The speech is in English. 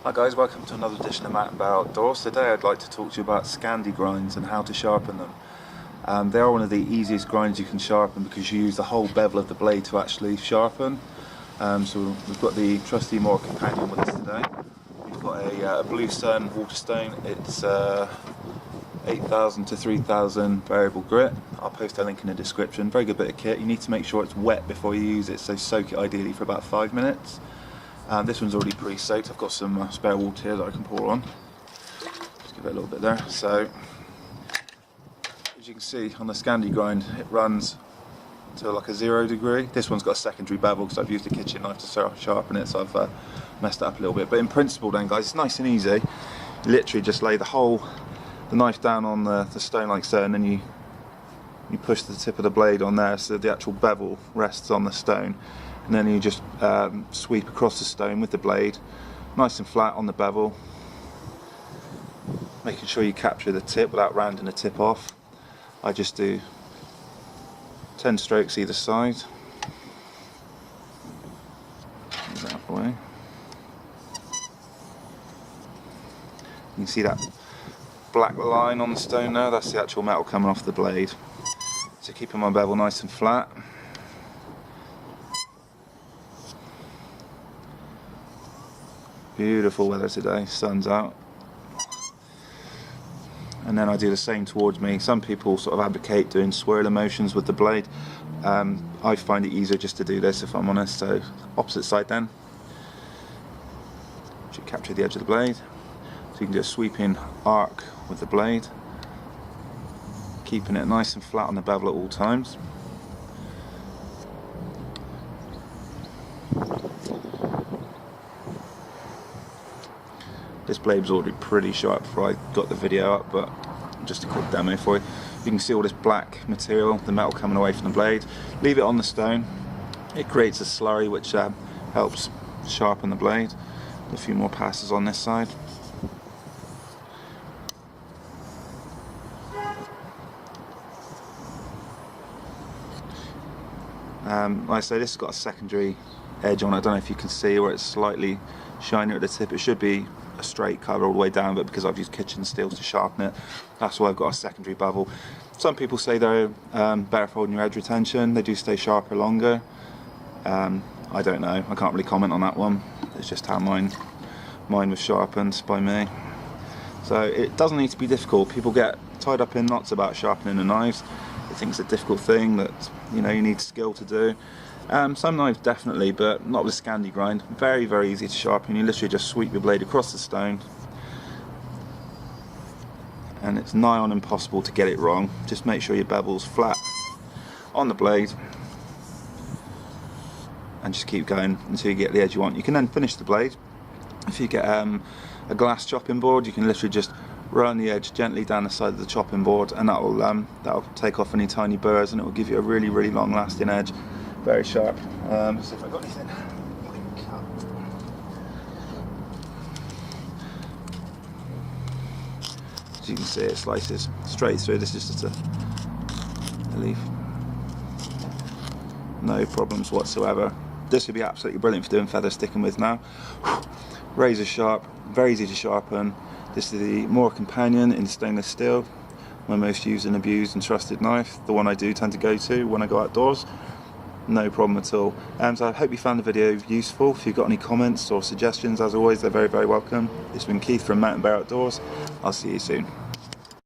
Hi guys, welcome to another edition of Matt and Bear Outdoors. Today I'd like to talk to you about scandi grinds and how to sharpen them. They are one of the easiest grinds you can sharpen because you use the whole bevel of the blade to actually sharpen. So we've got the trusty Moor companion with us today. We've got a Bluesun whetstone. It's 8,000 to 3,000 variable grit. I'll post a link in the description. Very good bit of kit. You need to make sure it's wet before you use it, so soak it ideally for about 5 minutes. This one's already pre-soaked. I've got some spare water here that I can pour on. Just give it a little bit there. So, as you can see on the scandi grind, it runs to like a 0 degree. This one's got a secondary bevel because I've used a kitchen knife to sharpen it, so I've messed it up a little bit. But in principle then guys, it's nice and easy. You literally just lay the knife down on the stone like so, and then you push the tip of the blade on there so the actual bevel rests on the stone. And then you just sweep across the stone with the blade, nice and flat on the bevel, making sure you capture the tip without rounding the tip off. I just do 10 strokes either side. Move that out of the way. You can see that black line on the stone there, that's the actual metal coming off the blade. So keeping my bevel nice and flat. Beautiful weather today, sun's out. And then I do the same towards me. Some people sort of advocate doing swirling motions with the blade. I find it easier just to do this, if I'm honest. So opposite side then. Should capture the edge of the blade. So you can do a sweeping arc with the blade, keeping it nice and flat on the bevel at all times. This blade was already pretty sharp before I got the video up, but just a quick demo for you. You can see all this black material, the metal coming away from the blade. Leave it on the stone. It creates a slurry which helps sharpen the blade. A few more passes on this side. Like I say, this has got a secondary edge on it. I don't know if you can see where it's slightly shinier at the tip. It should be a straight colour all the way down, but because I've used kitchen steels to sharpen it, that's why I've got a secondary bevel. Some people say they're better for holding your edge retention. They do stay sharper longer. I don't know. I can't really comment on that one. It's just how mine was sharpened by me. So it doesn't need to be difficult. People get tied up in knots about sharpening the knives. They think it's a difficult thing that you need skill to do. Some knives definitely, but not with scandi grind. Very, very easy to sharpen. You literally just sweep your blade across the stone, and it's nigh on impossible to get it wrong. Just make sure your bevel's flat on the blade, and just keep going until you get the edge you want. You can then finish the blade. If you get a glass chopping board, you can literally just run the edge gently down the side of the chopping board, and that'll take off any tiny burrs, and it will give you a really, really long lasting edge. Very sharp. Let's see if I've got anything. As you can see, it slices straight through. This is just a leaf. No problems whatsoever. This would be absolutely brilliant for doing feather sticking with now. Razor sharp, very easy to sharpen. This is the Moor companion in stainless steel. My most used and abused and trusted knife. The one I do tend to go to when I go outdoors. No problem at all. So I hope you found the video useful. If you've got any comments or suggestions, as always, they're very, very welcome. It's been Keith from Matt and Bear Outdoors. I'll see you soon.